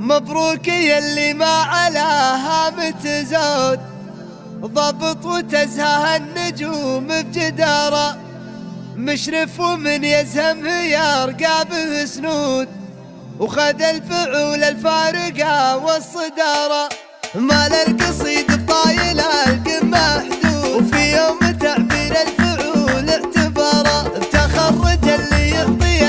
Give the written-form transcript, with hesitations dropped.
مبروك يلي ما علاها متزود، ضبط وتزهى النجوم بجدارة، مشرف ومن يزهم يرقى به سنود، وخذ الفعول الفارقة والصدارة. مال القصيد بطايل القمة حدود، وفي يوم تعبير الفعول اعتباره، تخرج اللي يعطي